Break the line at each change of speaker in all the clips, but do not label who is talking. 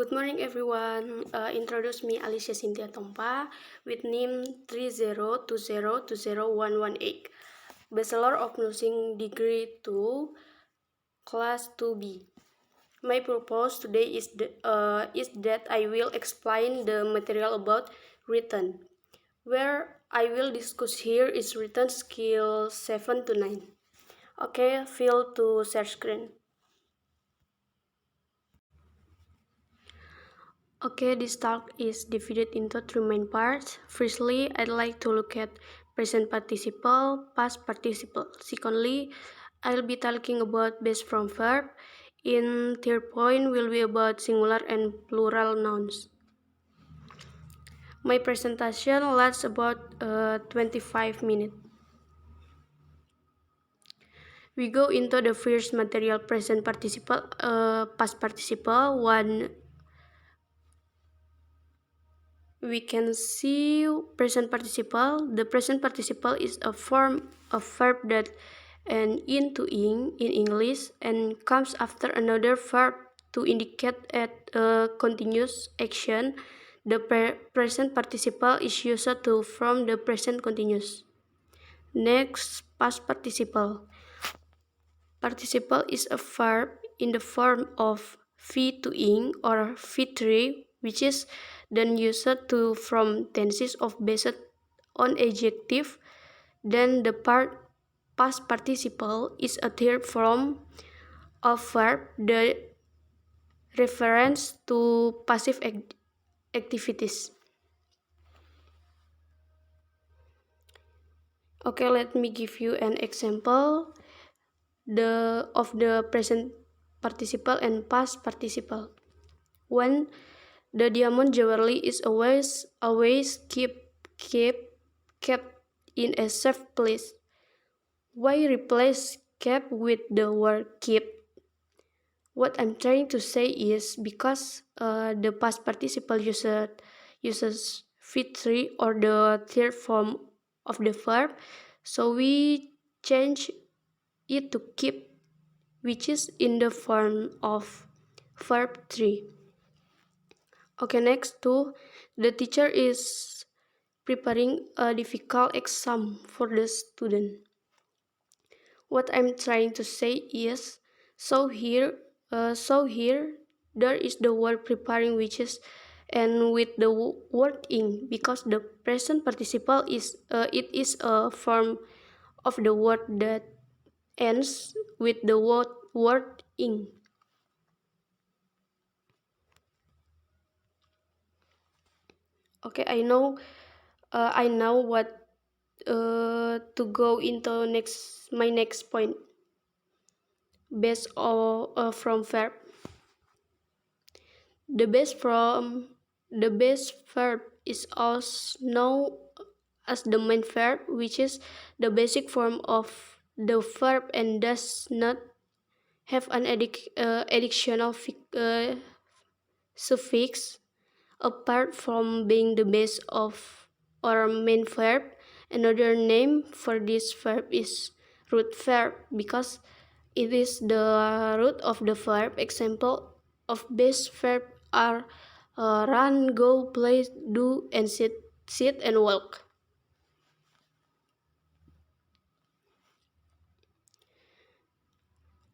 Good morning, everyone. Introduce me Alicia Cynthia Tompa with name 3020201118. Bachelor of Nursing Degree 2, Class 2B. My purpose today is that I will explain the material about written. Where I will discuss here is written skill 7 to 9. Okay, feel to share screen. Okay, this talk is divided into three main parts. Firstly, I'd like to look at present participle, past participle. Secondly, I'll be talking about base from verb. In third point will be about singular and plural nouns. My presentation lasts about 25 minutes. We go into the first material present participle, past participle. One, we can see present participle. The present participle is a form of verb that ends into ing in English and comes after another verb to indicate a continuous action. The present participle is used to form the present continuous. Next, past participle. Participle is a verb in the form of V to ing or V3, which is then used to form tenses of based on adjective. Then the past participle is a third form of verb that reference to passive activities. Okay, let me give you an example of the present participle and past participle. When the diamond jewelry is always kept in a safe place. Why replace kept with the word keep? What I'm trying to say is because the past participle uses V3 or the third form of the verb, so we change it to keep, which is in the form of verb 3. Okay, next two, the teacher is preparing a difficult exam for the student. What I'm trying to say is, so here there is the word preparing, which is and with the word ing, because the present participle is it is a form of the word that ends with the word ing. Okay, I know what to go into my next point based from verb. The base verb is also known as the main verb, which is the basic form of the verb and does not have an additional suffix. Apart from being the base of our main verb, another name for this verb is root verb because it is the root of the verb. Example of base verb are run, go, play, do, and sit and walk.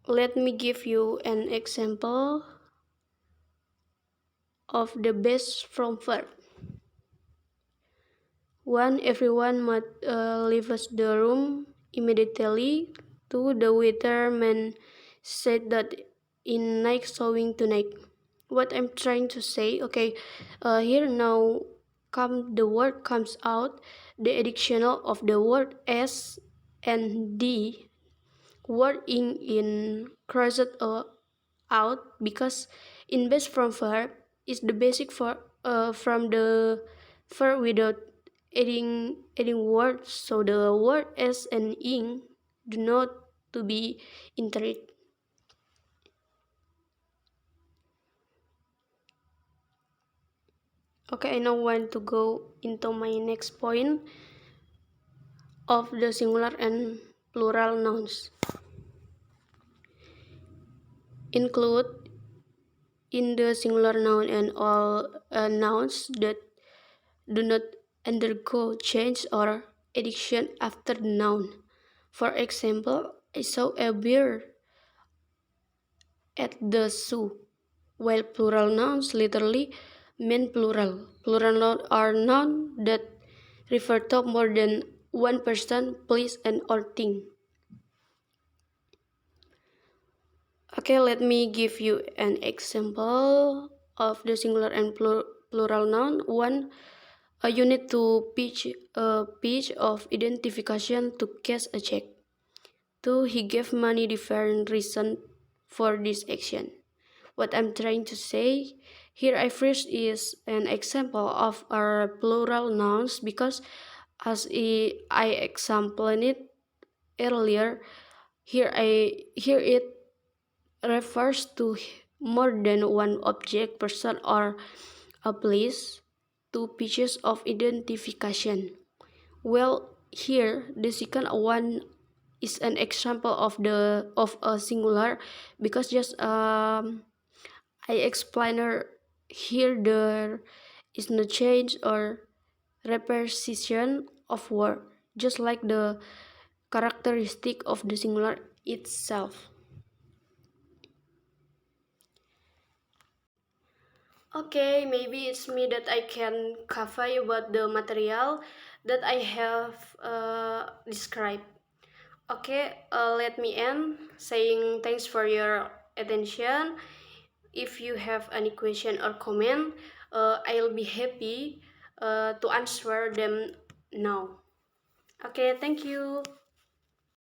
Let me give you an example of the base from verb. One, everyone must leave the room immediately. Two, the weatherman said that in night snowing tonight. What I'm trying to say, okay, here now the word comes out, the additional of the word s and d, word in crossed out because in base from verb is the basic for from the verb without adding words, so the word s and ing do not to be entered. Okay, I now want to go into my next point of the singular and plural nouns. Include in the singular noun and all nouns that do not undergo change or addition after the noun. For example, I saw a bear at the zoo, while plural nouns literally mean plural. Plural nouns are nouns that refer to more than one person, place, and or thing. Okay, let me give you an example of the singular and plural noun. One, you need to pitch a pitch of identification to cash a check. Two, he gave money different reason for this action. What I'm trying to say here, I first is an example of our plural nouns because as I explained it earlier, here it refers to more than one object, person, or a place. Two pieces of identification. Well, here the second one is an example of a singular because just I explained here there is no change or repetition of word, just like the characteristic of the singular itself. Okay, maybe it's me that I can cover about the material that I have described. Okay, let me end saying thanks for your attention. If you have any question or comment, I'll be happy to answer them now. Okay, thank you.